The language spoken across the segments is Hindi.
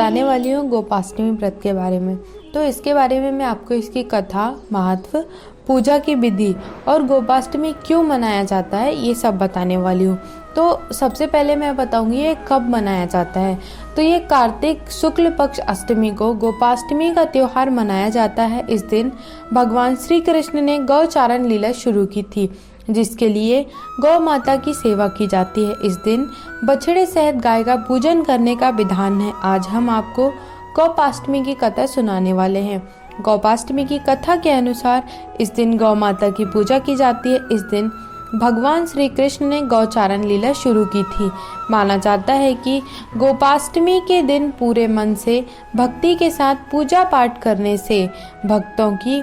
बताने वाली हूँ गोपाष्टमी व्रत के बारे में। तो इसके बारे में मैं आपको इसकी कथा, महत्व, पूजा की विधि और गोपाष्टमी क्यों मनाया जाता है ये सब बताने वाली हूँ। तो सबसे पहले मैं बताऊंगी ये कब मनाया जाता है। तो ये कार्तिक शुक्ल पक्ष अष्टमी को गोपाष्टमी का त्योहार मनाया जाता है। इस दिन भगवान श्री कृष्ण ने गौचारण लीला शुरू की थी, जिसके लिए गौ माता की सेवा की जाती है। इस दिन बछड़े सहित गाय का पूजन करने का विधान है। आज हम आपको गोपाष्टमी की कथा सुनाने वाले हैं। गोपाष्टमी की कथा के अनुसार इस दिन गौ माता की पूजा की जाती है। इस दिन भगवान श्री कृष्ण ने गौचारण लीला शुरू की थी। माना जाता है कि गोपाष्टमी के दिन पूरे मन से भक्ति के साथ पूजा पाठ करने से भक्तों की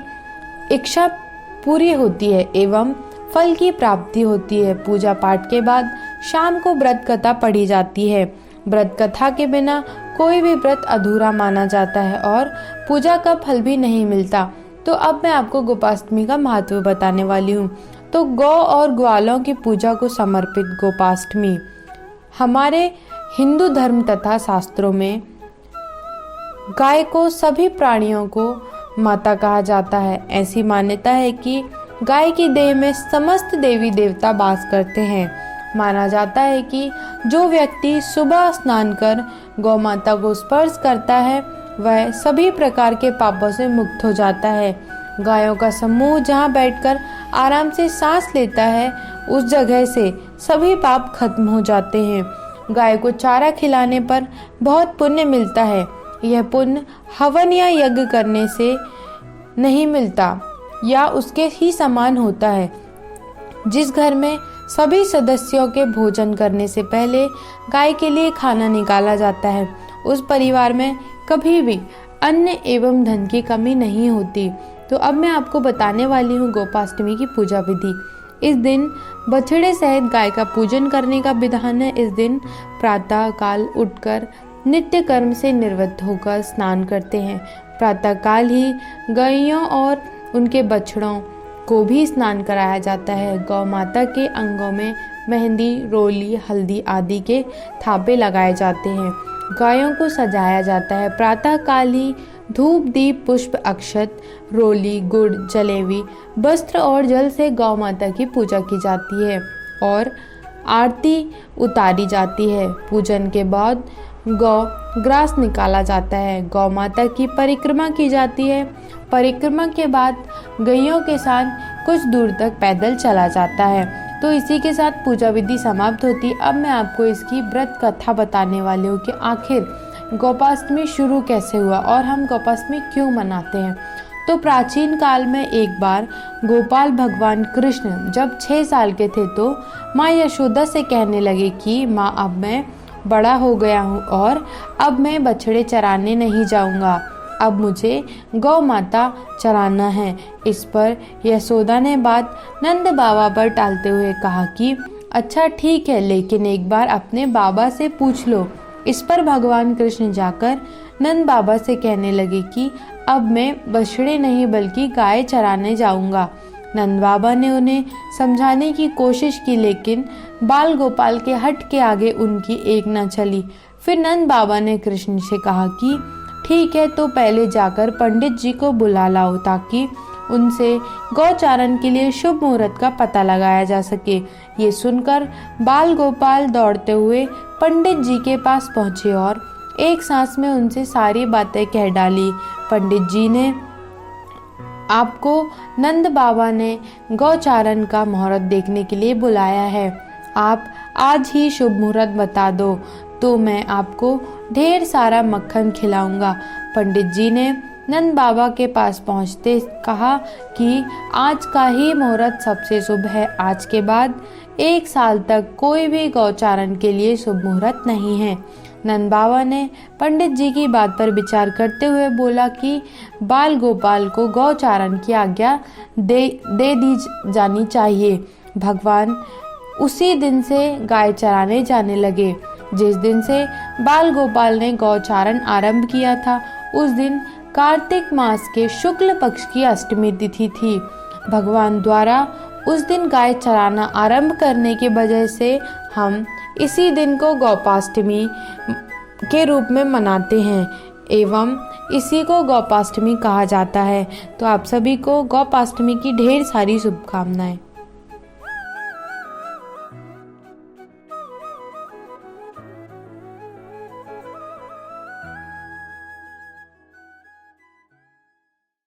इच्छा पूरी होती है एवं फल की प्राप्ति होती है। पूजा पाठ के बाद शाम को व्रत कथा पढ़ी जाती है। व्रत कथा के बिना कोई भी व्रत अधूरा माना जाता है और पूजा का फल भी नहीं मिलता। तो अब मैं आपको गोपाष्टमी का महत्व बताने वाली हूँ। तो गौ और ग्वालों की पूजा को समर्पित गोपाष्टमी हमारे हिंदू धर्म तथा शास्त्रों में गाय को सभी प्राणियों को माता कहा जाता है। ऐसी मान्यता है कि गाय की देह में समस्त देवी देवता वास करते हैं। माना जाता है कि जो व्यक्ति सुबह स्नान कर गौ माता को स्पर्श करता है वह सभी प्रकार के पापों से मुक्त हो जाता है। गायों का समूह जहाँ बैठकर आराम से सांस लेता है उस जगह से सभी पाप खत्म हो जाते हैं। गाय को चारा खिलाने पर बहुत पुण्य मिलता है। यह पुण्य हवन या यज्ञ करने से नहीं मिलता या उसके ही समान होता है। जिस घर में सभी सदस्यों के भोजन करने से पहले गाय के लिए खाना निकाला जाता है उस परिवार में कभी भी अन्न एवं धन की कमी नहीं होती। तो अब मैं आपको बताने वाली हूँ गोपाष्टमी की पूजा विधि। इस दिन बछड़े सहित गाय का पूजन करने का विधान है। इस दिन प्रातः काल उठकर नित्य कर्म से निवृत्त होकर स्नान करते हैं। प्रातः काल ही गायों और उनके बछड़ों को भी स्नान कराया जाता है। गौ माता के अंगों में मेहंदी, रोली, हल्दी आदि के थापे लगाए जाते हैं। गायों को सजाया जाता है। प्रातः काल ही धूप, दीप, पुष्प, अक्षत, रोली, गुड़, जलेबी, वस्त्र और जल से गौ माता की पूजा की जाती है और आरती उतारी जाती है। पूजन के बाद गौ ग्रास निकाला जाता है। गौ माता की परिक्रमा की जाती है। परिक्रमा के बाद गैयों के साथ कुछ दूर तक पैदल चला जाता है। तो इसी के साथ पूजा विधि समाप्त होती है। अब मैं आपको इसकी व्रत कथा बताने वाली हूँ कि आखिर गोपाष्टमी शुरू कैसे हुआ और हम गोपाष्टमी क्यों मनाते हैं। तो प्राचीन काल में एक बार गोपाल भगवान कृष्ण जब 6 साल के थे तो माँ यशोदा से कहने लगे कि माँ, अब मैं बड़ा हो गया हूँ और अब मैं बछड़े चराने नहीं जाऊँगा, अब मुझे गौ माता चराना है। इस पर यशोदा ने बात नंद बाबा पर टालते हुए कहा कि अच्छा ठीक है, लेकिन एक बार अपने बाबा से पूछ लो। इस पर भगवान कृष्ण जाकर नंद बाबा से कहने लगे कि अब मैं बछड़े नहीं बल्कि गाय चराने जाऊंगा। नंद बाबा ने उन्हें समझाने की कोशिश की, लेकिन बाल गोपाल के हट के आगे उनकी एक न चली। फिर नंद बाबा ने कृष्ण से कहा कि ठीक है, तो पहले जाकर पंडित जी को बुला लाओ ताकि उनसे गौचारण के लिए शुभ मुहूर्त का पता लगाया जा सके। ये सुनकर बाल गोपाल दौड़ते हुए पंडित जी के पास पहुंचे और एक सांस में उनसे सारी बातें कह डाली। पंडित जी ने आपको नंद बाबा ने गौचारण का मुहूर्त देखने के लिए बुलाया है। आप आज ही शुभ मुहूर्त बता दो तो मैं आपको ढेर सारा मक्खन खिलाऊंगा। पंडित जी ने नंद बाबा के पास पहुंचते कहा कि आज का ही मुहूर्त सबसे शुभ है। आज के बाद 1 साल तक कोई भी गौचारण के लिए शुभ मुहूर्त नहीं है। नंद बाबा ने पंडित जी की बात पर विचार करते हुए बोला कि बाल गोपाल को गौचारण की आज्ञा दे दी जानी चाहिए। भगवान उसी दिन से गाय चराने जाने लगे। जिस दिन से बाल गोपाल ने गौचारण आरंभ किया था उस दिन कार्तिक मास के शुक्ल पक्ष की अष्टमी तिथि थी। भगवान द्वारा उस दिन गाय चराना आरंभ करने की वजह से हम इसी दिन को गोपाष्टमी के रूप में मनाते हैं एवं इसी को गोपाष्टमी कहा जाता है। तो आप सभी को गोपाष्टमी की ढेर सारी शुभकामनाएं।